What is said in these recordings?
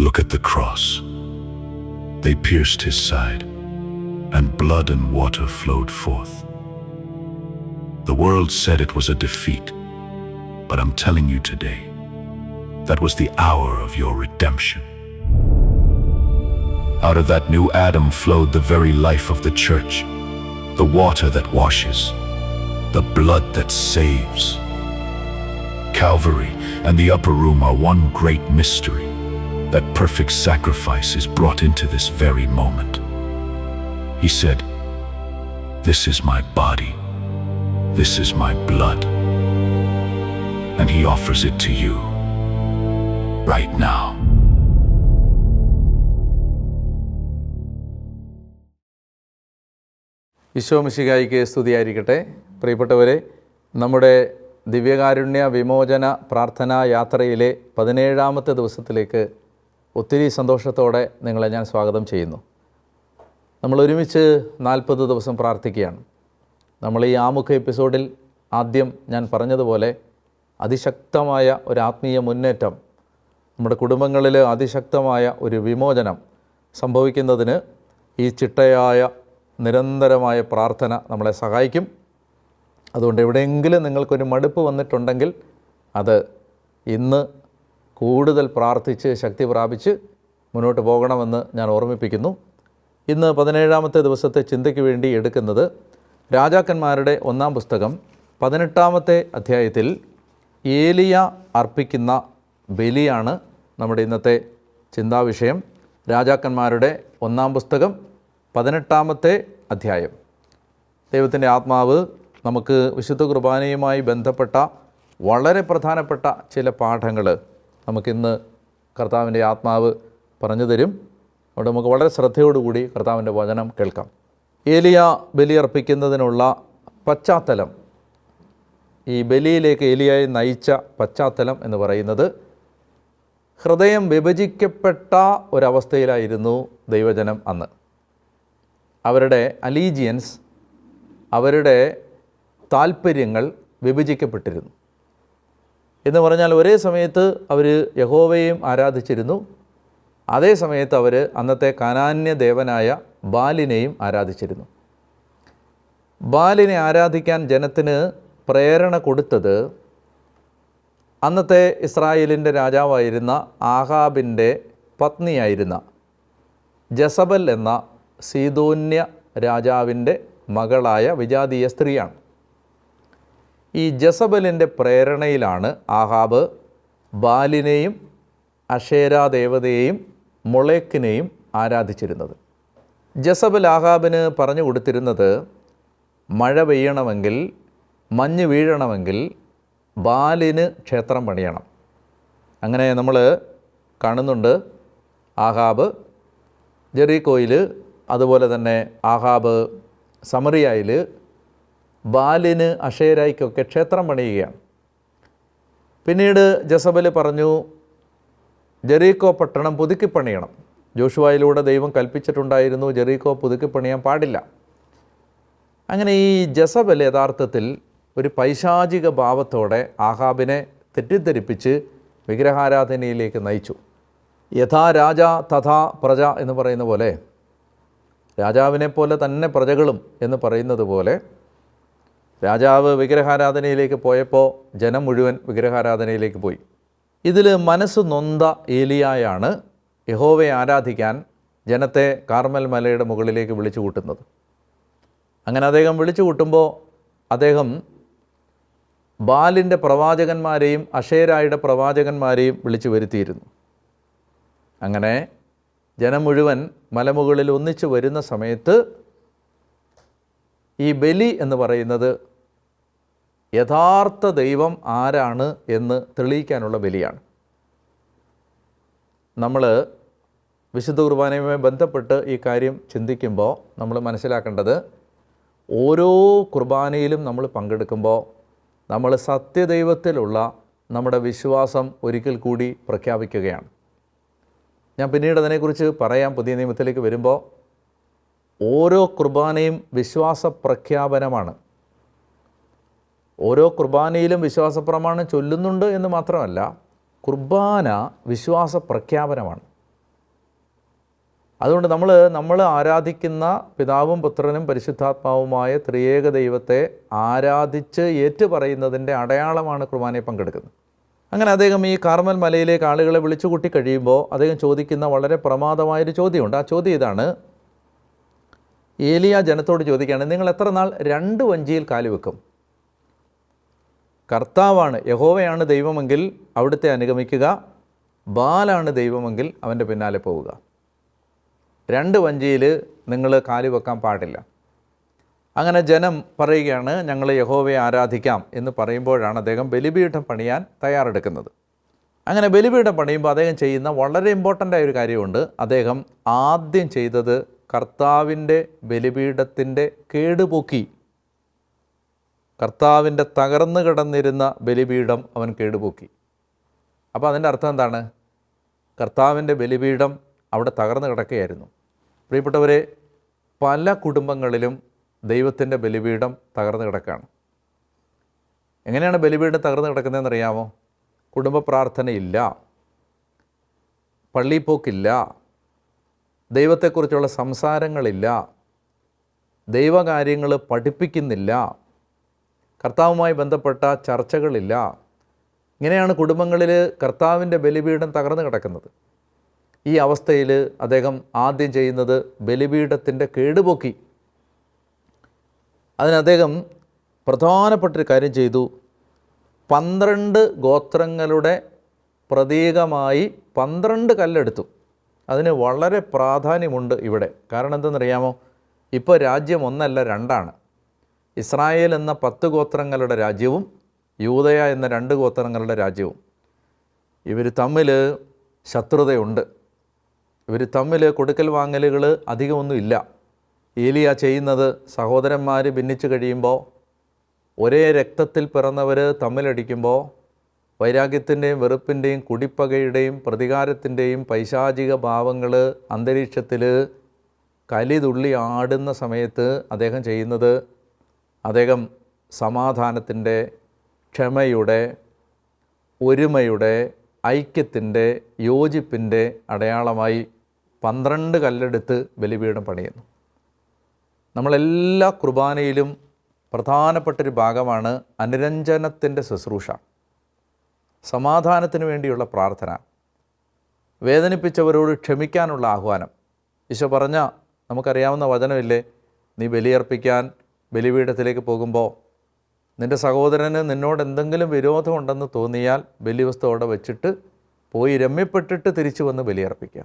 Look at the cross. They pierced his side, and blood and water flowed forth. The world said it was a defeat, but I'm telling you today, that was the hour of your redemption. Out of that new Adam flowed the very life of the church, the water that washes, the blood that saves. Calvary and the upper room are one great mystery. That perfect sacrifice is brought into this very moment. He said, "This is my body. This is my blood." And he offers it to you right now. Isho മിശിഹായിക്ക് സ്തുതിയായിരിക്കട്ടെ. പ്രിയപ്പെട്ടവരെ, നമ്മുടെ ദിവ്യകാരുണ്യ വിമോചന പ്രാർത്ഥനാ യാത്രയിലെ 17ാമത്തെ ദിവസത്തിലേക്ക് ഒത്തിരി സന്തോഷത്തോടെ നിങ്ങളെ ഞാൻ സ്വാഗതം ചെയ്യുന്നു. നമ്മൾ ഒരുമിച്ച് 40 ദിവസം പ്രാർത്ഥിക്കുകയാണ്. നമ്മൾ ഈ ആമുഖ എപ്പിസോഡിൽ ആദ്യം ഞാൻ പറഞ്ഞതുപോലെ അതിശക്തമായ ഒരു ആത്മീയ മുന്നേറ്റം, നമ്മുടെ കുടുംബങ്ങളിൽ അതിശക്തമായ ഒരു വിമോചനം സംഭവിക്കുന്നതിന് ഈ ചിട്ടയായ നിരന്തരമായ പ്രാർത്ഥന നമ്മളെ സഹായിക്കും. അതുകൊണ്ട് എവിടെയെങ്കിലും നിങ്ങൾക്കൊരു മടുപ്പ് വന്നിട്ടുണ്ടെങ്കിൽ അത് ഇന്ന് കൂടുതൽ പ്രാർത്ഥിച്ച് ശക്തി പ്രാപിച്ച് മുന്നോട്ട് പോകണമെന്ന് ഞാൻ ഓർമ്മിപ്പിക്കുന്നു. ഇന്ന് 17ാമത്തെ ദിവസത്തെ ചിന്തയ്ക്ക് വേണ്ടി എടുക്കുന്നത് രാജാക്കന്മാരുടെ 1-ാം പുസ്തകം 18ാമത്തെ അധ്യായത്തിൽ ഏലിയ അർപ്പിക്കുന്ന ബലിയാണ് നമ്മുടെ ഇന്നത്തെ ചിന്താവിഷയം. രാജാക്കന്മാരുടെ 1-ാം പുസ്തകം 18ാമത്തെ അധ്യായം. ദൈവത്തിൻ്റെ ആത്മാവ് നമുക്ക് വിശുദ്ധ കുർബാനയുമായി ബന്ധപ്പെട്ട വളരെ പ്രധാനപ്പെട്ട ചില പാഠങ്ങൾ നമുക്കിന്ന് കർത്താവിൻ്റെ ആത്മാവ് പറഞ്ഞു തരും. അവിടെ നമുക്ക് വളരെ ശ്രദ്ധയോടുകൂടി കർത്താവിൻ്റെ വചനം കേൾക്കാം. ഏലിയ ബലിയർപ്പിക്കുന്നതിനുള്ള പശ്ചാത്തലം, ഈ ബലിയിലേക്ക് ഏലിയായി നയിച്ച പശ്ചാത്തലം എന്ന് പറയുന്നത്, ഹൃദയം വിഭജിക്കപ്പെട്ട ഒരവസ്ഥയിലായിരുന്നു ദൈവജനം അന്ന്. അവരുടെ അലീജിയൻസ്, അവരുടെ താല്പര്യങ്ങൾ വിഭജിക്കപ്പെട്ടിരുന്നു. എന്ന് പറഞ്ഞാൽ ഒരേ സമയത്ത് അവർ യഹോവയെയും ആരാധിച്ചിരുന്നു, അതേ സമയത്ത് അവർ അന്നത്തെ കാനാന്യ ദേവനായ ബാലിനെയും ആരാധിച്ചിരുന്നു. ബാലിനെ ആരാധിക്കാൻ ജനത്തിന് പ്രേരണ കൊടുത്തത് അന്നത്തെ ഇസ്രായേലിൻ്റെ രാജാവായിരുന്ന ആഹാബിൻ്റെ പത്നിയായിരുന്ന ജസബൽ എന്ന സീദോന്യ രാജാവിൻ്റെ മകളായ വിജാതീയ സ്ത്രീയാണ്. ഈ ജസബലിൻ്റെ പ്രേരണയിലാണ് ആഹാബ് ബാലിനെയും അഷേരാ ദേവതയെയും മൊളേക്കിനെയും ആരാധിച്ചിരുന്നത്. ജസബൽ ആഹാബിന് പറഞ്ഞു കൊടുത്തിരുന്നത്, മഴ പെയ്യണമെങ്കിൽ, മഞ്ഞ് വീഴണമെങ്കിൽ ബാലിന് ക്ഷേത്രം പണിയണം. അങ്ങനെ നമ്മൾ കാണുന്നുണ്ട്, ആഹാബ് ജെറീക്കോയിൽ, അതുപോലെ തന്നെ ആഹാബ് സമറിയായിൽ ബാലിന് അഷേരായ്ക്കൊക്കെ ക്ഷേത്രം പണിയുകയാണ്. പിന്നീട് ജസബൽ പറഞ്ഞു, ജെറീക്കോ പട്ടണം പുതുക്കിപ്പണിയണം. ജോഷുവയിലൂടെ ദൈവം കൽപ്പിച്ചിട്ടുണ്ടായിരുന്നു, ജെറീക്കോ പുതുക്കിപ്പണിയാൻ പാടില്ല. അങ്ങനെ ഈ ജസബൽ യഥാർത്ഥത്തിൽ ഒരു പൈശാചിക ഭാവത്തോടെ ആഹാബിനെ തെറ്റിദ്ധരിപ്പിച്ച് വിഗ്രഹാരാധനയിലേക്ക് നയിച്ചു. യഥാ രാജ തഥാ പ്രജ എന്ന് പറയുന്ന പോലെ, രാജാവിനെ പോലെ തന്നെ പ്രജകളും എന്ന് പറയുന്നത് പോലെ, രാജാവ് വിഗ്രഹാരാധനയിലേക്ക് പോയപ്പോൾ ജനം മുഴുവൻ വിഗ്രഹാരാധനയിലേക്ക് പോയി. ഇതിൽ മനസ്സ് നൊന്ത ഏലിയായാണ് യഹോവയെ ആരാധിക്കാൻ ജനത്തെ കാർമൽ മലയുടെ മുകളിലേക്ക് വിളിച്ചു കൂട്ടുന്നത്. അങ്ങനെ അദ്ദേഹം വിളിച്ചു കൂട്ടുമ്പോൾ അദ്ദേഹം ബാലിൻ്റെ പ്രവാചകന്മാരെയും അഷേരായുടെ പ്രവാചകന്മാരെയും വിളിച്ചു വരുത്തിയിരുന്നു. അങ്ങനെ ജനം മുഴുവൻ മലമുകളിൽ ഒന്നിച്ചു വരുന്ന സമയത്ത് ഈ ബലി എന്ന് പറയുന്നത് യഥാർത്ഥ ദൈവം ആരാണ് എന്ന് തെളിയിക്കാനുള്ള ബലിയാണ്. നമ്മൾ വിശുദ്ധ കുർബാനയുമായി ബന്ധപ്പെട്ട് ഈ കാര്യം ചിന്തിക്കുമ്പോൾ നമ്മൾ മനസ്സിലാക്കേണ്ടത്, ഓരോ കുർബാനയിലും നമ്മൾ പങ്കെടുക്കുമ്പോൾ നമ്മൾ സത്യദൈവത്തിലുള്ള നമ്മുടെ വിശ്വാസം ഒരിക്കൽ കൂടി പ്രഖ്യാപിക്കുകയാണ്. ഞാൻ പിന്നീട് അതിനെക്കുറിച്ച് പറയാം പുതിയ നിയമത്തിലേക്ക് വരുമ്പോൾ. ഓരോ കുർബാനയും വിശ്വാസ പ്രഖ്യാപനമാണ്. ഓരോ കുർബാനയിലും വിശ്വാസപ്രമാണം ചൊല്ലുന്നുണ്ട് എന്ന് മാത്രമല്ല, കുർബാന വിശ്വാസ പ്രഖ്യാപനമാണ്. അതുകൊണ്ട് നമ്മൾ ആരാധിക്കുന്ന പിതാവും പുത്രനും പരിശുദ്ധാത്മാവുമായ ത്രിയേക ദൈവത്തെ ആരാധിച്ച് ഏറ്റുപറയുന്നതിൻ്റെ അടയാളമാണ് കുർബാനയിൽ പങ്കെടുക്കുന്നത്. അങ്ങനെ അദ്ദേഹം ഈ കാർമൽ മലയിലേക്ക് ആളുകളെ വിളിച്ചു കൂട്ടി കഴിയുമ്പോൾ അദ്ദേഹം ചോദിക്കുന്ന വളരെ പ്രമാദമായൊരു ചോദ്യമുണ്ട്. ആ ചോദ്യം ഇതാണ്. ഏലിയ ജനത്തോട് ചോദിക്കുകയാണ്, നിങ്ങൾ എത്ര നാൾ 2 വഞ്ചിയിൽ കാലുവെക്കും? കർത്താവാണ്, യഹോവയാണ് ദൈവമെങ്കിൽ അവിടുത്തെ അനുഗമിക്കുക, ബാലാണ് ദൈവമെങ്കിൽ അവൻ്റെ പിന്നാലെ പോവുക. 2 വഞ്ചിയിൽ നിങ്ങൾ കാലുവെക്കാൻ പാടില്ല. അങ്ങനെ ജനം പറയുകയാണ്, ഞങ്ങൾ യഹോവയെ ആരാധിക്കാം എന്ന് പറയുമ്പോഴാണ് അദ്ദേഹം ബലിപീഠം പണിയാൻ തയ്യാറെടുക്കുന്നത്. അങ്ങനെ ബലിപീഠം പണിയുമ്പോൾ അദ്ദേഹം ചെയ്യുന്ന വളരെ ഇമ്പോർട്ടൻ്റ് ആയൊരു കാര്യമുണ്ട്. അദ്ദേഹം ആദ്യം ചെയ്തത് കർത്താവിൻ്റെ ബലിപീഠത്തിൻ്റെ കേടുപോക്കി. കർത്താവിൻ്റെ തകർന്നു കിടന്നിരുന്ന ബലിപീഠം അവൻ കേടുപോക്കി. അപ്പോൾ അതിൻ്റെ അർത്ഥം എന്താണ്? കർത്താവിൻ്റെ ബലിപീഠം അവിടെ തകർന്നു കിടക്കുകയായിരുന്നു. പ്രിയപ്പെട്ടവരെ, പല കുടുംബങ്ങളിലും ദൈവത്തിൻ്റെ ബലിപീഠം തകർന്നു കിടക്കുകയാണ്. എങ്ങനെയാണ് ബലിപീഠം തകർന്നു കിടക്കുന്നതെന്ന് അറിയാമോ? കുടുംബ പ്രാർത്ഥനയില്ല, പള്ളിപ്പോക്കില്ല, ദൈവത്തെക്കുറിച്ചുള്ള സംസാരങ്ങളില്ല, ദൈവകാര്യങ്ങൾ പഠിപ്പിക്കുന്നില്ല, കർത്താവുമായി ബന്ധപ്പെട്ട ചർച്ചകളില്ല. ഇങ്ങനെയാണ് കുടുംബങ്ങളിൽ കർത്താവിൻ്റെ ബലിപീഠം തകർന്നു കിടക്കുന്നത്. ഈ അവസ്ഥയിൽ അദ്ദേഹം ആദ്യം ചെയ്യുന്നത് ബലിപീഠത്തിൻ്റെ കേടുപോക്കി. അതിന് അദ്ദേഹം പ്രധാനപ്പെട്ടൊരു കാര്യം ചെയ്തു. 12 ഗോത്രങ്ങളുടെ പ്രതീകമായി 12 കല്ലെടുത്തു. അതിന് വളരെ പ്രാധാന്യമുണ്ട് ഇവിടെ. കാരണം എന്തെന്നറിയാമോ? ഇപ്പോൾ രാജ്യം 1 അല്ല 2 ഇസ്രായേൽ എന്ന 10 ഗോത്രങ്ങളുടെ രാജ്യവും യൂദയ എന്ന 2 ഗോത്രങ്ങളുടെ രാജ്യവും. ഇവർ തമ്മിൽ ശത്രുതയുണ്ട്. ഇവർ തമ്മിൽ കൊടുക്കൽ വാങ്ങലുകൾ അധികമൊന്നുമില്ല. ഏലിയ ചെയ്യുന്നത്, സഹോദരന്മാർ ഭിന്നിച്ച് കഴിയുമ്പോൾ, ഒരേ രക്തത്തിൽ പിറന്നവർ തമ്മിലടിക്കുമ്പോൾ, വൈരാഗ്യത്തിൻ്റെയും വെറുപ്പിൻ്റെയും കുടിപ്പകയുടെയും പ്രതികാരത്തിൻ്റെയും പൈശാചിക ഭാവങ്ങൾ അന്തരീക്ഷത്തിൽ കലിതുള്ളി ആടുന്ന സമയത്ത് അദ്ദേഹം ചെയ്യുന്നത്, അദ്ദേഹം സമാധാനത്തിൻ്റെ, ക്ഷമയുടെ, ഒരുമയുടെ, ഐക്യത്തിൻ്റെ, യോജിപ്പിൻ്റെ അടയാളമായി 12 കല്ലെടുത്ത് ബലിപീഠം പണിയുന്നു. നമ്മളെല്ലാ കുർബാനയിലും പ്രധാനപ്പെട്ടൊരു ഭാഗമാണ് അനുരഞ്ജനത്തിൻ്റെ ശുശ്രൂഷ, സമാധാനത്തിന് വേണ്ടിയുള്ള പ്രാർത്ഥന, വേദനിപ്പിച്ചവരോട് ക്ഷമിക്കാനുള്ള ആഹ്വാനം. ഈശോ പറഞ്ഞ നമുക്കറിയാവുന്ന വചനമില്ലേ? നീ ബലിയർപ്പിക്കാൻ ബലിപീഠത്തിലേക്ക് പോകുമ്പോൾ നിൻ്റെ സഹോദരന് നിന്നോട് എന്തെങ്കിലും വിരോധമുണ്ടെന്ന് തോന്നിയാൽ ബലിവസ്തു അവിടെ വെച്ചിട്ട് പോയി രമ്യപ്പെട്ടിട്ട് തിരിച്ചു വന്ന് ബലിയർപ്പിക്കുക.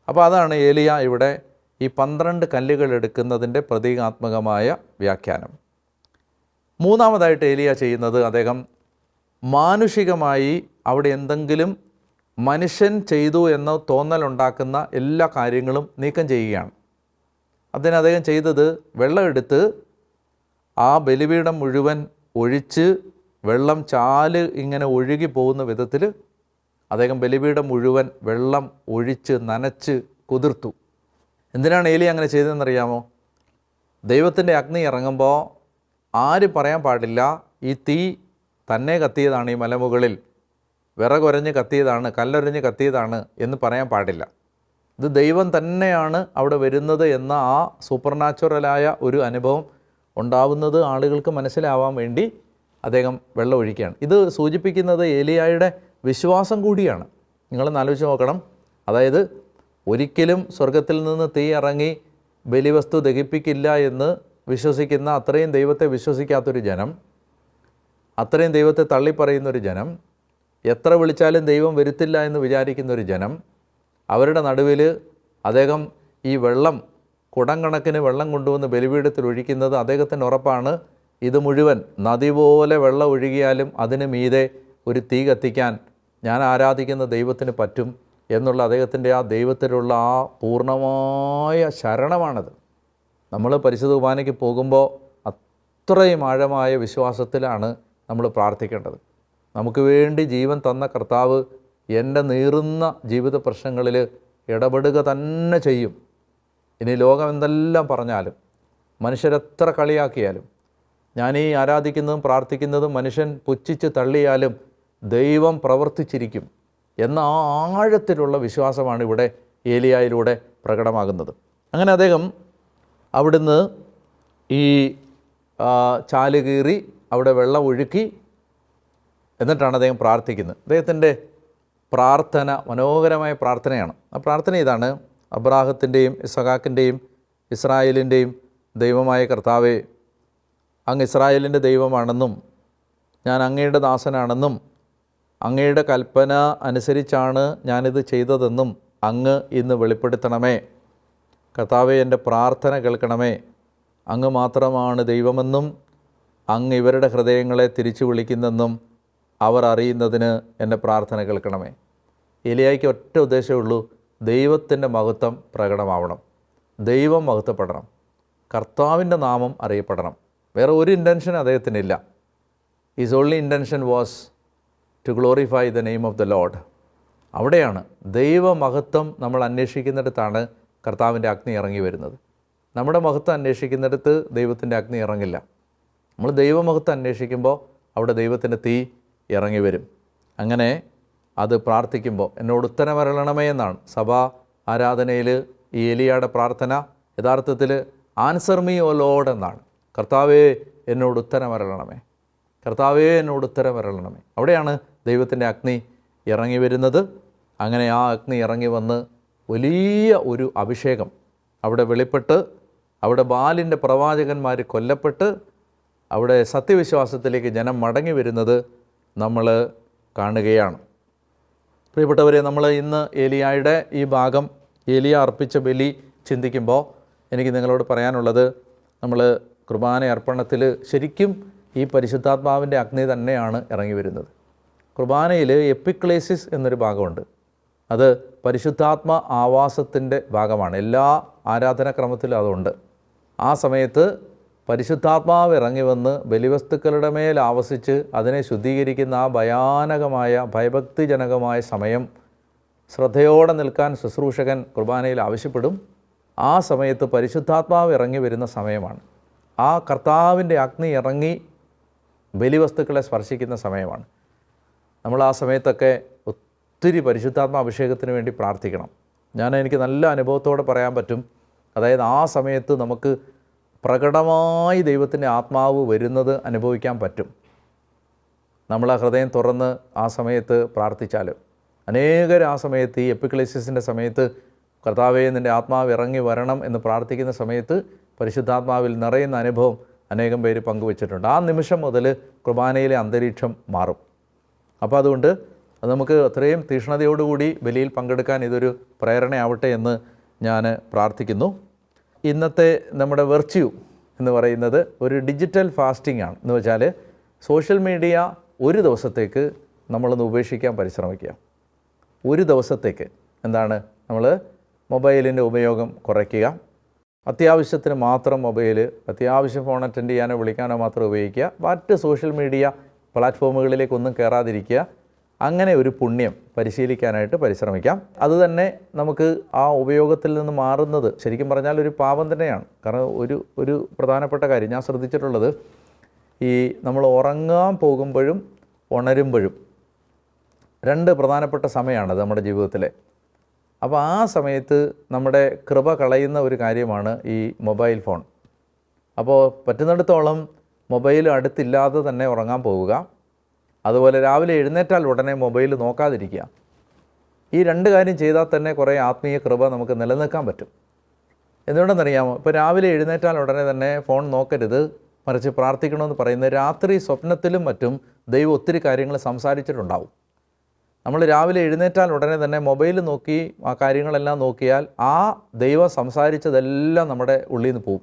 അപ്പോൾ അതാണ് ഏലിയ ഇവിടെ ഈ 12 കല്ലുകൾ എടുക്കുന്നതിൻ്റെ പ്രതീകാത്മകമായ വ്യാഖ്യാനം. മൂന്നാമതായിട്ട് ഏലിയ ചെയ്യുന്നത്, അദ്ദേഹം മാനുഷികമായി അവിടെ എന്തെങ്കിലും മനുഷ്യൻ ചെയ്തു എന്ന തോന്നലുണ്ടാക്കുന്ന എല്ലാ കാര്യങ്ങളും നീക്കം ചെയ്യുകയാണ്. അതിന് അദ്ദേഹം ചെയ്തത്, വെള്ളം എടുത്ത് ആ ബലിപീഠം മുഴുവൻ ഒഴിച്ച് വെള്ളം ചാല് ഇങ്ങനെ ഒഴുകി പോകുന്ന വിധത്തിൽ അദ്ദേഹം ബലിപീഠം മുഴുവൻ വെള്ളം ഒഴിച്ച് നനച്ച് കുതിർത്തു. എന്തിനാണ് ഏലി അങ്ങനെ ചെയ്തതെന്നറിയാമോ? ദൈവത്തിൻ്റെ അഗ്നി ഇറങ്ങുമ്പോൾ ആരും പറയാൻ പാടില്ല ഈ തീ തന്നെ കത്തിയതാണ്, ഈ മലമുകളിൽ വിറകൊരഞ്ഞ് കത്തിയതാണ്, കല്ലൊരഞ്ഞ് കത്തിയതാണ് എന്ന് പറയാൻ പാടില്ല. ഇത് ദൈവം തന്നെയാണ് അവിടെ വരുന്നത് എന്ന ആ സൂപ്പർനാച്ചുറലായ ഒരു അനുഭവം ഉണ്ടാവുന്നത് ആളുകൾക്ക് മനസ്സിലാവാൻ വേണ്ടി അദ്ദേഹം വെള്ളം ഒഴിക്കുകയാണ്. ഇത് സൂചിപ്പിക്കുന്നത് ഏലിയായുടെ വിശ്വാസം കൂടിയാണ്. നിങ്ങളൊന്ന് ആലോചിച്ച് നോക്കണം. അതായത് ഒരിക്കലും സ്വർഗത്തിൽ നിന്ന് തീ ഇറങ്ങി ബലിവസ്തു ദഹിപ്പിക്കില്ല എന്ന് വിശ്വസിക്കുന്ന, അത്രയും ദൈവത്തെ വിശ്വസിക്കാത്തൊരു ജനം, അത്രയും ദൈവത്തെ തള്ളിപ്പറയുന്നൊരു ജനം, എത്ര വിളിച്ചാലും ദൈവം വരുത്തില്ല എന്ന് വിചാരിക്കുന്നൊരു ജനം, അവരുടെ നടുവിൽ അദ്ദേഹം ഈ വെള്ളം, കുടം കണക്കിന് വെള്ളം കൊണ്ടുവന്ന് ബലിപീഠത്തിൽ ഒഴിക്കുന്നത് അദ്ദേഹത്തിന് ഉറപ്പാണ്. ഇത് മുഴുവൻ നദി പോലെ വെള്ളം ഒഴുകിയാലും അതിന് മീതെ ഒരു തീ കത്തിക്കാൻ ഞാൻ ആരാധിക്കുന്ന ദൈവത്തിന് പറ്റും എന്നുള്ള അദ്ദേഹത്തിൻ്റെ ആ ദൈവത്തിലുള്ള ആ പൂർണ്ണമായ ശരണമാണത്. നമ്മൾ പരിശുദ്ധ കുർബാനയ്ക്ക് പോകുമ്പോൾ അത്രയും ആഴമായ വിശ്വാസത്തിലാണ് നമ്മൾ പ്രാർത്ഥിക്കേണ്ടത്. നമുക്ക് വേണ്ടി ജീവൻ തന്ന കർത്താവ് എൻ്റെ നീറുന്ന ജീവിത പ്രശ്നങ്ങളിൽ ഇടപെടുക തന്നെ ചെയ്യും. ഇനി ലോകം എന്തെല്ലാം പറഞ്ഞാലും, മനുഷ്യരെത്ര കളിയാക്കിയാലും, ഞാൻ ഈ ആരാധിക്കുന്നതും പ്രാർത്ഥിക്കുന്നതും മനുഷ്യൻ പുച്ഛിച്ച് തള്ളിയാലും ദൈവം പ്രവർത്തിച്ചിരിക്കും എന്ന ആ ആഴത്തിലുള്ള വിശ്വാസമാണ് ഇവിടെ ഏലിയായിലൂടെ പ്രകടമാകുന്നത്. അങ്ങനെ അദ്ദേഹം അവിടുന്ന് ഈ ചാല് കീറി അവിടെ വെള്ളം ഒഴുക്കി എന്നിട്ടാണ് അദ്ദേഹം പ്രാർത്ഥിക്കുന്നത്. അദ്ദേഹത്തിൻ്റെ പ്രാർത്ഥന മനോഹരമായ പ്രാർത്ഥനയാണ്. ആ പ്രാർത്ഥന ഇതാണ്: അബ്രാഹത്തിൻ്റെയും ഇസഹാക്കിൻ്റെയും ഇസ്രായേലിൻ്റെയും ദൈവമായ കർത്താവേ, അങ്ങ് ഇസ്രായേലിൻ്റെ ദൈവമാണെന്നും ഞാൻ അങ്ങയുടെ ദാസനാണെന്നും അങ്ങയുടെ കൽപ്പന അനുസരിച്ചാണ് ഞാനിത് ചെയ്തതെന്നും അങ്ങ് ഇന്ന് വെളിപ്പെടുത്തണമേ. കർത്താവേ, എൻ്റെ പ്രാർത്ഥന കേൾക്കണമേ. അങ്ങ് മാത്രമാണ് ദൈവമെന്നും അങ്ങ് ഇവരുടെ ഹൃദയങ്ങളെ തിരിച്ചു വിളിക്കുന്നെന്നും അവർ അറിയുന്നതിന് എൻ്റെ പ്രാർത്ഥന കേൾക്കണമേ. ഏലിയായ്ക്ക് ഒറ്റ ഉദ്ദേശമേ ഉള്ളൂ: ദൈവത്തിൻ്റെ മഹത്വം പ്രകടമാവണം, ദൈവം മഹത്വപ്പെടണം, കർത്താവിൻ്റെ നാമം അറിയപ്പെടണം. വേറെ ഒരു ഇൻറ്റൻഷൻ അദ്ദേഹത്തിനില്ല. His only intention was to glorify the name of the Lord. അവിടെയാണ് ദൈവമഹത്വം നമ്മൾ അന്വേഷിക്കുന്നിടത്താണ് കർത്താവിൻ്റെ അഗ്നി ഇറങ്ങി വരുന്നത്. നമ്മുടെ മഹത്വം അന്വേഷിക്കുന്നിടത്ത് ദൈവത്തിൻ്റെ അഗ്നി ഇറങ്ങില്ല. നമ്മൾ ദൈവമഹത്വം അന്വേഷിക്കുമ്പോൾ അവിടെ ദൈവത്തിൻ്റെ തീ ഇറങ്ങി വരും. അങ്ങനെ അത് പ്രാർത്ഥിക്കുമ്പോൾ എന്നോട് ഉത്തരമരുളണമേ എന്നാണ് സഭാ ആരാധനയിൽ ഈ ഏലിയായുടെ പ്രാർത്ഥന. യഥാർത്ഥത്തിൽ ആൻസർ മീ ഓ ലോർഡ് എന്നാണ്. കർത്താവേ, എന്നോട് ഉത്തരമരുളണമേ, കർത്താവേ, എന്നോട് ഉത്തരമരുളണമേ. അവിടെയാണ് ദൈവത്തിൻ്റെ അഗ്നി ഇറങ്ങി വരുന്നത്. അങ്ങനെ ആ അഗ്നി ഇറങ്ങി വന്ന് വലിയ ഒരു അഭിഷേകം അവിടെ വെളിപ്പെട്ട്, അവിടെ ബാലിൻ്റെ പ്രവാചകന്മാർ കൊല്ലപ്പെട്ട്, അവിടെ സത്യവിശ്വാസത്തിലേക്ക് ജനം മടങ്ങി വരുന്നത് നമ്മൾ കാണുകയാണ്. പ്രിയപ്പെട്ടവരെ, നമ്മൾ ഇന്ന് ഏലിയായുടെ ഈ ഭാഗം, ഏലിയ അർപ്പിച്ച ബലി ചിന്തിക്കുമ്പോൾ എനിക്ക് നിങ്ങളോട് പറയാനുള്ളത്, നമ്മൾ കുർബാന അർപ്പണത്തിൽ ശരിക്കും ഈ പരിശുദ്ധാത്മാവിൻ്റെ അഗ്നി തന്നെയാണ് ഇറങ്ങി വരുന്നത്. കുർബാനയിൽ എപ്പിക്ലേസിസ് എന്നൊരു ഭാഗമുണ്ട്. അത് പരിശുദ്ധാത്മ ആവാസത്തിൻ്റെ ഭാഗമാണ്. എല്ലാ ആരാധനാക്രമത്തിലും അതുണ്ട്. ആ സമയത്ത് പരിശുദ്ധാത്മാവ് ഇറങ്ങി വന്ന് ബലിവസ്തുക്കളുടെ മേൽ ആവസിച്ച് അതിനെ ശുദ്ധീകരിക്കുന്ന ആ ഭയാനകമായ ഭയഭക്തിജനകമായ സമയം ശ്രദ്ധയോടെ നിൽക്കാൻ ശുശ്രൂഷകൻ കുർബാനയിൽ ആവശ്യപ്പെടും. ആ സമയത്ത് പരിശുദ്ധാത്മാവ് ഇറങ്ങി വരുന്ന സമയമാണ്. ആ കർത്താവിൻ്റെ അഗ്നി ഇറങ്ങി ബലിവസ്തുക്കളെ സ്പർശിക്കുന്ന സമയമാണ്. നമ്മൾ ആ സമയത്തൊക്കെ ഒത്തിരി പരിശുദ്ധാത്മ അഭിഷേകത്തിന് വേണ്ടി പ്രാർത്ഥിക്കണം. എനിക്ക് നല്ല അനുഭവത്തോടെ പറയാൻ പറ്റും. അതായത് ആ സമയത്ത് നമുക്ക് പ്രകടമായി ദൈവത്തിൻ്റെ ആത്മാവ് വരുന്നത് അനുഭവിക്കാൻ പറ്റും. നമ്മൾ ആ ഹൃദയം തുറന്ന് ആ സമയത്ത് പ്രാർത്ഥിച്ചാൽ. അനേകർ ആ സമയത്ത് ഈ എപ്പിക്ലേസിസിൻ്റെ സമയത്ത് കർത്താവേ, നിൻ്റെ ആത്മാവ് ഇറങ്ങി വരണം എന്ന് പ്രാർത്ഥിക്കുന്ന സമയത്ത് പരിശുദ്ധാത്മാവിൽ നിറയുന്ന അനുഭവം അനേകം പേര് പങ്കുവച്ചിട്ടുണ്ട്. ആ നിമിഷം മുതൽ കുർബാനയിലെ അന്തരീക്ഷം മാറും. അപ്പോൾ അതുകൊണ്ട് അത് നമുക്ക് അത്രയും തീക്ഷ്ണതയോടുകൂടി ബലിയിൽ പങ്കെടുക്കാൻ ഇതൊരു പ്രേരണയാവട്ടെ എന്ന് ഞാൻ പ്രാർത്ഥിക്കുന്നു. ഇന്നത്തെ നമ്മുടെ വെർച്യു എന്ന് പറയുന്നത് ഒരു ഡിജിറ്റൽ ഫാസ്റ്റിംഗ് ആണ്. എന്ന് വെച്ചാൽ സോഷ്യൽ മീഡിയ ഒരു ദിവസത്തേക്ക് നമ്മളൊന്ന് ഉപേക്ഷിക്കാൻ പരിശ്രമിക്കുക. ഒരു ദിവസത്തേക്ക് എന്താണ്, നമ്മൾ മൊബൈലിൻ്റെ ഉപയോഗം കുറയ്ക്കുക. അത്യാവശ്യത്തിന് മാത്രം മൊബൈൽ, അത്യാവശ്യം ഫോൺ അറ്റൻഡ് ചെയ്യാനോ വിളിക്കാനോ മാത്രം ഉപയോഗിക്കുക. മറ്റ് സോഷ്യൽ മീഡിയ പ്ലാറ്റ്ഫോമുകളിലേക്കൊന്നും കയറാതിരിക്കുക. അങ്ങനെ ഒരു പുണ്യം പരിശീലിക്കാനായിട്ട് പരിശ്രമിക്കാം. അതുതന്നെ നമുക്ക് ആ ഉപയോഗത്തിൽ നിന്ന് മാറുന്നത് ശരിക്കും പറഞ്ഞാൽ ഒരു പാപം തന്നെയാണ്. കാരണം ഒരു പ്രധാനപ്പെട്ട കാര്യം ഞാൻ ശ്രദ്ധിച്ചിട്ടുള്ളത്, ഈ നമ്മൾ ഉറങ്ങാൻ പോകുമ്പോഴും ഉണരുമ്പോഴും രണ്ട് പ്രധാനപ്പെട്ട സമയമാണത് നമ്മുടെ ജീവിതത്തിലെ. അപ്പോൾ ആ സമയത്ത് നമ്മുടെ കൃപ കളയുന്ന ഒരു കാര്യമാണ് ഈ മൊബൈൽ ഫോൺ. അപ്പോൾ പറ്റുന്നിടത്തോളം മൊബൈൽ അടുത്തില്ലാതെ തന്നെ ഉറങ്ങാൻ പോവുക. അതുപോലെ രാവിലെ എഴുന്നേറ്റാൽ ഉടനെ മൊബൈൽ നോക്കാതിരിക്കുക. ഈ രണ്ട് കാര്യം ചെയ്താൽ തന്നെ കുറേ ആത്മീയ കൃപ നമുക്ക് നിലനിൽക്കാൻ പറ്റും. എന്തുകൊണ്ടെന്നറിയാമോ? ഇപ്പോൾ രാവിലെ എഴുന്നേറ്റാൽ ഉടനെ തന്നെ ഫോൺ നോക്കരുത്, മറിച്ച് പ്രാർത്ഥിക്കണമെന്ന് പറയുന്നത് രാത്രി സ്വപ്നത്തിലും മറ്റും ദൈവം ഒത്തിരി കാര്യങ്ങൾ സംസാരിച്ചിട്ടുണ്ടാവും. നമ്മൾ രാവിലെ എഴുന്നേറ്റാൽ ഉടനെ തന്നെ മൊബൈൽ നോക്കി ആ കാര്യങ്ങളെല്ലാം നോക്കിയാൽ ആ ദൈവം സംസാരിച്ചതെല്ലാം നമ്മുടെ ഉള്ളിൽ നിന്ന് പോവും.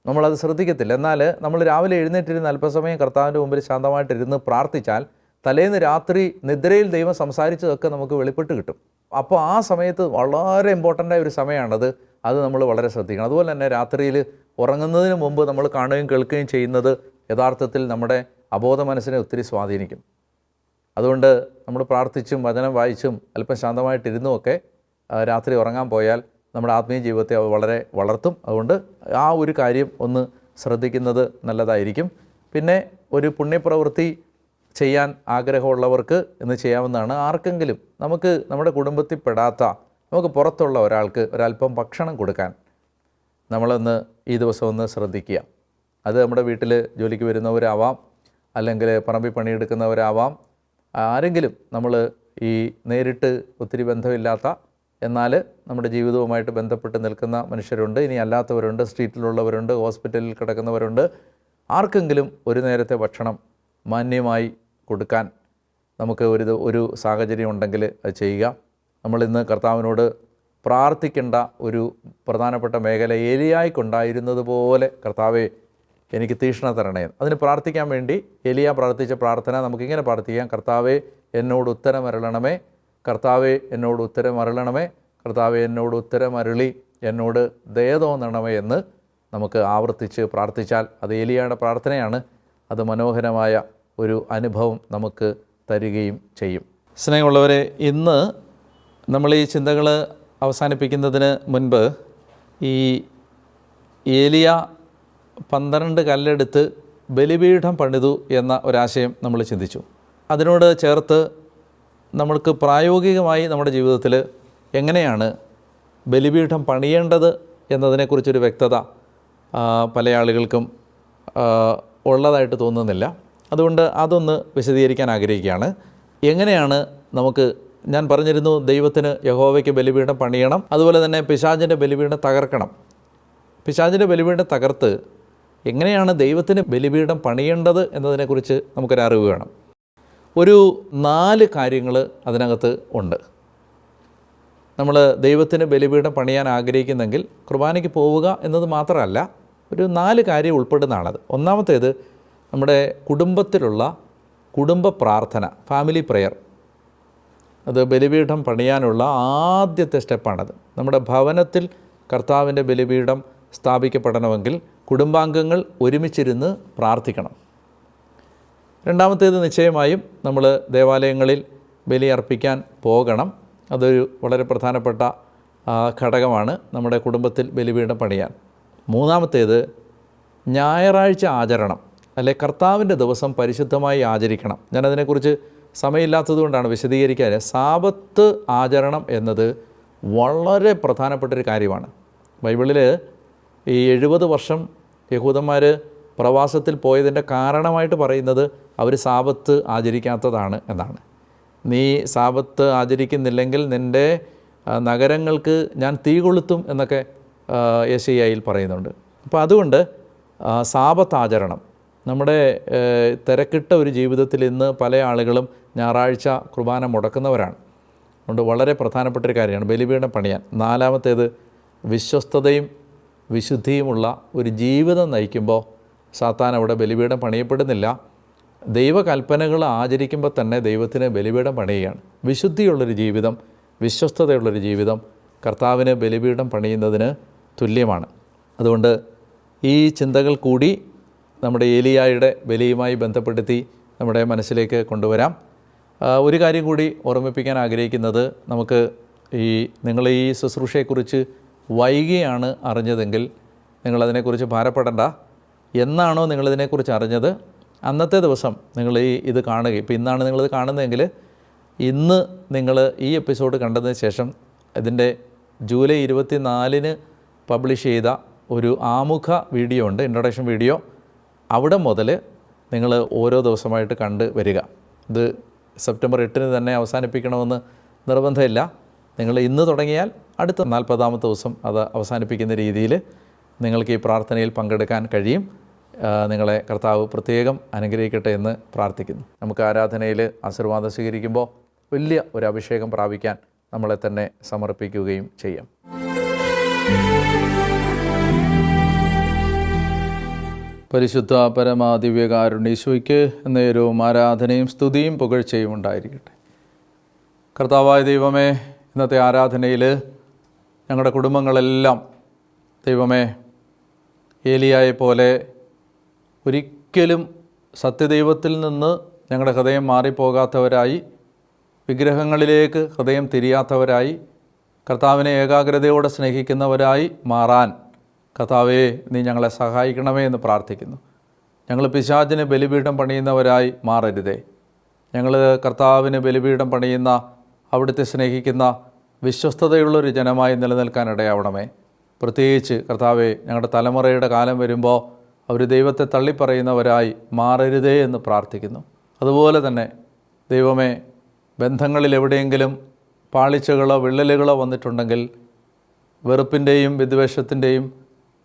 നമ്മളത് ശ്രദ്ധിക്കത്തില്ല. എന്നാൽ നമ്മൾ രാവിലെ എഴുന്നേറ്റിരുന്ന് അല്പസമയം കർത്താവിൻ്റെ മുമ്പിൽ ശാന്തമായിട്ടിരുന്ന് പ്രാർത്ഥിച്ചാൽ തലേന്ന് രാത്രി നിദ്രയിൽ ദൈവം സംസാരിച്ചതൊക്കെ നമുക്ക് വെളിപ്പെട്ട് കിട്ടും. അപ്പോൾ ആ സമയത്ത് വളരെ ഇമ്പോർട്ടൻ്റായ ഒരു സമയമാണത്. അത് നമ്മൾ വളരെ ശ്രദ്ധിക്കണം. അതുപോലെ തന്നെ രാത്രിയിൽ ഉറങ്ങുന്നതിന് മുമ്പ് നമ്മൾ കാണുകയും കേൾക്കുകയും ചെയ്യുന്നത് യഥാർത്ഥത്തിൽ നമ്മുടെ അബോധ മനസ്സിനെ ഒത്തിരി സ്വാധീനിക്കും. അതുകൊണ്ട് നമ്മൾ പ്രാർത്ഥിച്ചും വചനം വായിച്ചും അല്പം ശാന്തമായിട്ടിരുന്നുമൊക്കെ രാത്രി ഉറങ്ങാൻ പോയാൽ നമ്മുടെ ആത്മീയ ജീവിതത്തെ വളരെ വളർത്തും. അതുകൊണ്ട് ആ ഒരു കാര്യം ഒന്ന് ശ്രദ്ധിക്കുന്നത് നല്ലതായിരിക്കും. പിന്നെ ഒരു പുണ്യപ്രവൃത്തി ചെയ്യാൻ ആഗ്രഹമുള്ളവർക്ക് ഇന്ന് ചെയ്യാവുന്നതാണ്. ആർക്കെങ്കിലും നമുക്ക് നമ്മുടെ കുടുംബത്തിൽ പെടാത്ത നമുക്ക് പുറത്തുള്ള ഒരാൾക്ക് ഒരല്പം ഭക്ഷണം കൊടുക്കാൻ നമ്മളൊന്ന് ഈ ദിവസം ഒന്ന് ശ്രദ്ധിക്കുക. അത് നമ്മുടെ വീട്ടിൽ ജോലിക്ക് വരുന്നവരാവാം, അല്ലെങ്കിൽ പറമ്പിൽ പണിയെടുക്കുന്നവരാവാം, ആരെങ്കിലും നമ്മൾ ഈ നേരിട്ട് ഒത്തിരി ബന്ധമില്ലാത്ത എന്നാൽ നമ്മുടെ ജീവിതവുമായിട്ട് ബന്ധപ്പെട്ട് നിൽക്കുന്ന മനുഷ്യരുണ്ട്, ഇനി അല്ലാത്തവരുണ്ട്, സ്ട്രീറ്റിലുള്ളവരുണ്ട്, ഹോസ്പിറ്റലിൽ കിടക്കുന്നവരുണ്ട്. ആർക്കെങ്കിലും ഒരു നേരത്തെ ഭക്ഷണം മാന്യമായി കൊടുക്കാൻ നമുക്ക് ഒരു സാഹചര്യം ഉണ്ടെങ്കിൽ അത് ചെയ്യുക. നമ്മളിന്ന് കർത്താവിനോട് പ്രാർത്ഥിക്കേണ്ട ഒരു പ്രധാനപ്പെട്ട മേഖല ഏലിയായ്ക്കുണ്ടായിരുന്നത് പോലെ, കർത്താവേ എനിക്ക് തീക്ഷ്ണത തരണേ. അതിന് പ്രാർത്ഥിക്കാൻ വേണ്ടി ഏലിയ പ്രാർത്ഥിച്ച പ്രാർത്ഥന നമുക്കിങ്ങനെ പ്രാർത്ഥിക്കാം: കർത്താവേ എന്നോട് ഉത്തരമരുളണമേ, കർത്താവേ എന്നോട് ഉത്തരമരുളണമേ, കർത്താവേ എന്നോട് ഉത്തരമരുളി എന്നോട് ദയ തോന്നണമേ എന്ന് നമുക്ക് ആവർത്തിച്ച് പ്രാർത്ഥിച്ചാൽ അത് ഏലിയയുടെ പ്രാർത്ഥനയാണ്. അത് മനോഹരമായ ഒരു അനുഭവം നമുക്ക് തരികയും ചെയ്യും. സ്നേഹമുള്ളവരെ, ഇന്ന് നമ്മൾ ഈ ചിന്തകൾ അവസാനിപ്പിക്കുന്നതിന് മുൻപ് ഈ ഏലിയ 12 കല്ലെടുത്ത് ബലിപീഠം പണിതു എന്ന ഒരാശയം നമ്മൾ ചിന്തിച്ചു. അതിനോട് ചേർത്ത് നമ്മൾക്ക് പ്രായോഗികമായി നമ്മുടെ ജീവിതത്തിൽ എങ്ങനെയാണ് ബലിപീഠം പണിയേണ്ടത് എന്നതിനെക്കുറിച്ചൊരു വ്യക്തത പല ആളുകൾക്കും ഉള്ളതായിട്ട് തോന്നുന്നില്ല. അതുകൊണ്ട് അതൊന്ന് വിശദീകരിക്കാൻ ആഗ്രഹിക്കുകയാണ്. എങ്ങനെയാണ് നമുക്ക്, ഞാൻ പറഞ്ഞിരുന്നു, ദൈവത്തിന് യഹോവയ്ക്ക് ബലിപീഠം പണിയണം, അതുപോലെ തന്നെ പിശാചിൻ്റെ ബലിപീഠം തകർക്കണം. പിശാചിൻ്റെ ബലിപീഠം തകർത്ത് എങ്ങനെയാണ് ദൈവത്തിന് ബലിപീഠം പണിയേണ്ടത് എന്നതിനെക്കുറിച്ച് നമുക്കൊരറിവ് വേണം. ഒരു 4 കാര്യങ്ങൾ അതിനകത്ത് ഉണ്ട്. നമ്മൾ ദൈവത്തിന് ബലിപീഠം പണിയാൻ ആഗ്രഹിക്കുന്നെങ്കിൽ കുർബാനയ്ക്ക് പോവുക എന്നത് മാത്രമല്ല, ഒരു 4 കാര്യം ഉൾപ്പെടുന്നതാണത്. ഒന്നാമത്തേത് നമ്മുടെ കുടുംബത്തിലുള്ള കുടുംബ പ്രാർത്ഥന, ഫാമിലി പ്രെയർ. അത് ബലിപീഠം പണിയാനുള്ള ആദ്യത്തെ സ്റ്റെപ്പാണത്. നമ്മുടെ ഭവനത്തിൽ കർത്താവിൻ്റെ ബലിപീഠം സ്ഥാപിക്കപ്പെടണമെങ്കിൽ കുടുംബാംഗങ്ങൾ ഒരുമിച്ചിരുന്ന് പ്രാർത്ഥിക്കണം. രണ്ടാമത്തേത് നിശ്ചയമായും നമ്മൾ ദേവാലയങ്ങളിൽ ബലി അർപ്പിക്കാൻ പോകണം. അതൊരു വളരെ പ്രധാനപ്പെട്ട ഘടകമാണ് നമ്മുടെ കുടുംബത്തിൽ ബലിപീഠം പണിയാൻ. മൂന്നാമത്തേത് ഞായറാഴ്ച ആചരണം, അല്ലെ കർത്താവിൻ്റെ ദിവസം പരിശുദ്ധമായി ആചരിക്കണം. ഞാനതിനെക്കുറിച്ച് സമയമില്ലാത്തതുകൊണ്ടാണ് വിശദീകരിക്കാൻ. സാബത്ത് ആചരണം എന്നത് വളരെ പ്രധാനപ്പെട്ടൊരു കാര്യമാണ്. ബൈബിളിൽ ഈ 70 വർഷം യഹൂദന്മാർ പ്രവാസത്തിൽ പോയതിൻ്റെ കാരണമായിട്ട് പറയുന്നത് അവർ സാബത്ത് ആചരിക്കാത്തതാണ് എന്നാണ്. നീ സാബത്ത് ആചരിക്കുന്നില്ലെങ്കിൽ നിൻ്റെ നഗരങ്ങൾക്ക് ഞാൻ തീ കൊളുത്തും എന്നൊക്കെ യെശയ്യായിൽ പറയുന്നുണ്ട്. അപ്പോൾ അതുകൊണ്ട് സാബത്ത് ആചരണം നമ്മുടെ തിരക്കിട്ട ഒരു ജീവിതത്തിൽ ഇന്ന് പല ആളുകളും ഞായറാഴ്ച കുർബാന മുടക്കുന്നവരാണ്. അതുകൊണ്ട് വളരെ പ്രധാനപ്പെട്ടൊരു കാര്യമാണ് ബലിപീഠം പണിയാൻ. നാലാമത്തേത് വിശ്വസ്തതയും വിശുദ്ധിയുമുള്ള ഒരു ജീവിതം നയിക്കുമ്പോൾ സാത്താൻ അവിടെ ബലിപീഠം പണിയപ്പെടുന്നില്ല. ദൈവകൽപ്പനകൾ ആചരിക്കുമ്പോൾ തന്നെ ദൈവത്തിന് ബലിപീഠം പണിയുകയാണ്. വിശുദ്ധിയുള്ളൊരു ജീവിതം, വിശ്വസ്തതയുള്ളൊരു ജീവിതം കർത്താവിന് ബലിപീഠം പണിയുന്നതിന് തുല്യമാണ്. അതുകൊണ്ട് ഈ ചിന്തകൾ കൂടി നമ്മുടെ ഏലിയായുടെ ബലിയുമായി ബന്ധപ്പെടുത്തി നമ്മുടെ മനസ്സിലേക്ക് കൊണ്ടുവരാം. ഒരു കാര്യം കൂടി ഓർമ്മിപ്പിക്കാൻ ആഗ്രഹിക്കുന്നത്, നമുക്ക് നിങ്ങൾ ഈ ശുശ്രൂഷയെക്കുറിച്ച് വൈകിയാണ് അറിഞ്ഞതെങ്കിൽ നിങ്ങളതിനെക്കുറിച്ച് ഭാരപ്പെടേണ്ട. എന്നാണോ നിങ്ങളിതിനെക്കുറിച്ച് അറിഞ്ഞത് അന്നത്തെ ദിവസം നിങ്ങൾ ഇത് കാണുക. ഇപ്പോൾ ഇന്നാണ് നിങ്ങളിത് കാണുന്നതെങ്കിൽ ഇന്ന് നിങ്ങൾ ഈ എപ്പിസോഡ് കണ്ടതിന് ശേഷം ഇതിൻ്റെ ജൂലൈ 24 പബ്ലിഷ് ചെയ്ത ഒരു ആമുഖ വീഡിയോ ഉണ്ട്, ഇൻട്രൊഡക്ഷൻ വീഡിയോ. അവിടെ മുതൽ നിങ്ങൾ ഓരോ ദിവസമായിട്ട് കണ്ട് വരിക. ഇത് സെപ്റ്റംബർ 8 തന്നെ അവസാനിപ്പിക്കണമെന്ന് നിർബന്ധമില്ല. നിങ്ങൾ ഇന്ന് തുടങ്ങിയാൽ അടുത്ത 40ാമത്തെ ദിവസം അത് അവസാനിപ്പിക്കുന്ന രീതിയിൽ നിങ്ങൾക്ക് ഈ പ്രാർത്ഥനയിൽ പങ്കെടുക്കാൻ കഴിയും. നിങ്ങളെ കർത്താവ് പ്രത്യേകം അനുഗ്രഹിക്കട്ടെ എന്ന് പ്രാർത്ഥിക്കുന്നു. നമുക്ക് ആരാധനയിൽ ആശീർവാദം സ്വീകരിക്കുമ്പോൾ വലിയ ഒരു അഭിഷേകം പ്രാപിക്കാൻ നമ്മളെ തന്നെ സമർപ്പിക്കുകയും ചെയ്യാം. പരിശുദ്ധ പരമാദിവ്യകാരുണ്യേശോയ്ക്ക് നേരവും ആരാധനയും സ്തുതിയും പുകഴ്ചയും ഉണ്ടായിരിക്കട്ടെ. കർത്താവായ ദൈവമേ, ഇന്നത്തെ ആരാധനയിൽ ഞങ്ങളുടെ കുടുംബങ്ങളെല്ലാം ദൈവമേ ഏലിയായെ പോലെ ഒരിക്കലും സത്യദൈവത്തിൽ നിന്ന് ഞങ്ങളുടെ ഹൃദയം മാറിപ്പോകാത്തവരായി, വിഗ്രഹങ്ങളിലേക്ക് ഹൃദയം തിരിയാത്തവരായി, കർത്താവിനെ ഏകാഗ്രതയോടെ സ്നേഹിക്കുന്നവരായി മാറാൻ കർത്താവേ നീ ഞങ്ങളെ സഹായിക്കണമേ എന്ന് പ്രാർത്ഥിക്കുന്നു. ഞങ്ങൾ പിശാചിന് ബലിപീഠം പണിയുന്നവരായി മാറരുതേ. ഞങ്ങൾ കർത്താവിന് ബലിപീഠം പണിയുന്ന, അവിടുത്തെ സ്നേഹിക്കുന്ന വിശ്വസ്തതയുള്ളൊരു ജനമായി നിലനിൽക്കാൻ ഇടയാവണമേ. പ്രത്യേകിച്ച് കർത്താവെ, ഞങ്ങളുടെ തലമുറയുടെ കാലം വരുമ്പോൾ അവർ ദൈവത്തെ തള്ളിപ്പറയുന്നവരായി മാറരുതേ എന്ന് പ്രാർത്ഥിക്കുന്നു. അതുപോലെ തന്നെ ദൈവമേ, ബന്ധങ്ങളിൽ എവിടെയെങ്കിലും പാളിച്ചകളോ വിള്ളലുകളോ വന്നിട്ടുണ്ടെങ്കിൽ, വെറുപ്പിൻ്റെയും വിദ്വേഷത്തിൻ്റെയും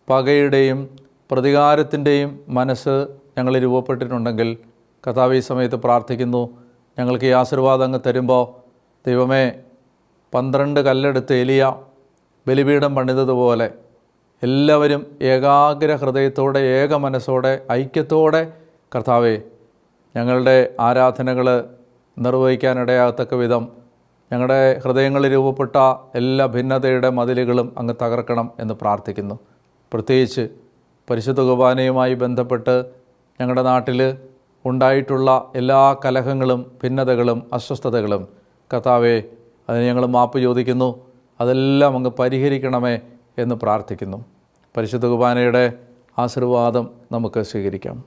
പകയുടെയും പ്രതികാരത്തിൻ്റെയും മനസ്സ് ഞങ്ങൾ രൂപപ്പെട്ടിട്ടുണ്ടെങ്കിൽ, കർത്താവ് ഈ സമയത്ത് പ്രാർത്ഥിക്കുന്നു, ഞങ്ങൾക്ക് ഈ ആശീർവാദം അങ്ങ് തരുമ്പോൾ ദൈവമേ, 12 കല്ലെടുത്ത് എലിയ ബലിപീഠം പണിതതുപോലെ എല്ലാവരും ഏകാഗ്ര ഹൃദയത്തോടെ, ഏക മനസ്സോടെ, ഐക്യത്തോടെ കർത്താവെ ഞങ്ങളുടെ ആരാധനകൾ നിർവഹിക്കാനിടയാകത്തക്ക വിധം ഞങ്ങളുടെ ഹൃദയങ്ങളിൽ രൂപപ്പെട്ട എല്ലാ ഭിന്നതയുടെ മതിലുകളും അങ്ങ് തകർക്കണം എന്ന് പ്രാർത്ഥിക്കുന്നു. പ്രത്യേകിച്ച് പരിശുദ്ധ കുർബാനയുമായി ബന്ധപ്പെട്ട് ഞങ്ങളുടെ നാട്ടിൽ ഉണ്ടായിട്ടുള്ള എല്ലാ കലഹങ്ങളും ഭിന്നതകളും അസ്വസ്ഥതകളും കർത്താവെ, അതിന് ഞങ്ങൾ മാപ്പ് ചോദിക്കുന്നു. അതെല്ലാം അങ്ങ് പരിഹരിക്കണമേ എന്ന് പ്രാർത്ഥിക്കുന്നു. പരിശുദ്ധ കുർബാനയുടെ ആശീർവാദം നമുക്ക് സ്വീകരിക്കാം.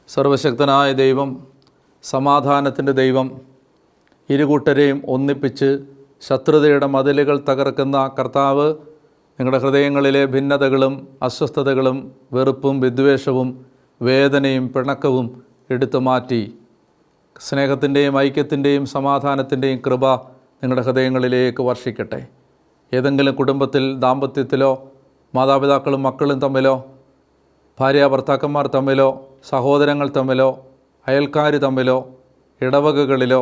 സർവശക്തനായ ദൈവം, സമാധാനത്തിൻ്റെ ദൈവം, ഇരുകൂട്ടരെയും ഒന്നിപ്പിച്ച് ശത്രുതയുടെ മതിലുകൾ തകർക്കുന്ന കർത്താവ്, നിങ്ങളുടെ ഹൃദയങ്ങളിലെ ഭിന്നതകളും അസ്വസ്ഥതകളും വെറുപ്പും വിദ്വേഷവും വേദനയും പിണക്കവും എടുത്തു മാറ്റി സ്നേഹത്തിൻ്റെയും ഐക്യത്തിൻ്റെയും സമാധാനത്തിൻ്റെയും കൃപ നിങ്ങളുടെ ഹൃദയങ്ങളിലേക്ക് വർഷിക്കട്ടെ. ഏതെങ്കിലും കുടുംബത്തിൽ, ദാമ്പത്യത്തിലോ, മാതാപിതാക്കളും മക്കളും തമ്മിലോ, ഭാര്യ ഭർത്താക്കന്മാർ തമ്മിലോ, സഹോദരങ്ങൾ തമ്മിലോ, അയൽക്കാർ തമ്മിലോ, ഇടവകകളിലോ,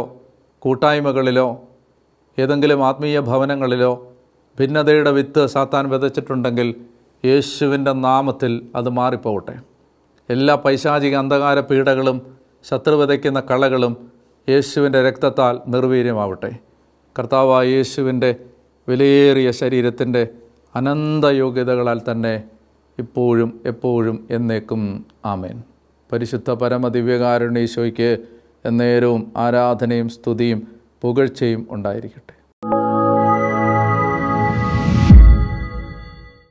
കൂട്ടായ്മകളിലോ, ഏതെങ്കിലും ആത്മീയ ഭവനങ്ങളിലോ ഭിന്നതയുടെ വിത്ത് സാത്താൻ വിതച്ചിട്ടുണ്ടെങ്കിൽ യേശുവിൻ്റെ നാമത്തിൽ അത് മാറിപ്പോകട്ടെ. എല്ലാ പൈശാചിക അന്ധകാര പീഡകളും ശത്രു വിതയ്ക്കുന്ന കളകളും യേശുവിൻ്റെ രക്തത്താൽ നിർവീര്യമാവട്ടെ. കർത്താവായ യേശുവിൻ്റെ വിലയേറിയ ശരീരത്തിൻ്റെ അനന്ത യോഗ്യതകളാൽ തന്നെ ഇപ്പോഴും എപ്പോഴും എന്നേക്കും ആമേൻ. പരിശുദ്ധ പരമദിവ്യകാരുണ്യ ഈശോയ്ക്ക് എന്നേരവും ആരാധനയും സ്തുതിയും പുകഴ്ചയും ഉണ്ടായിരിക്കട്ടെ.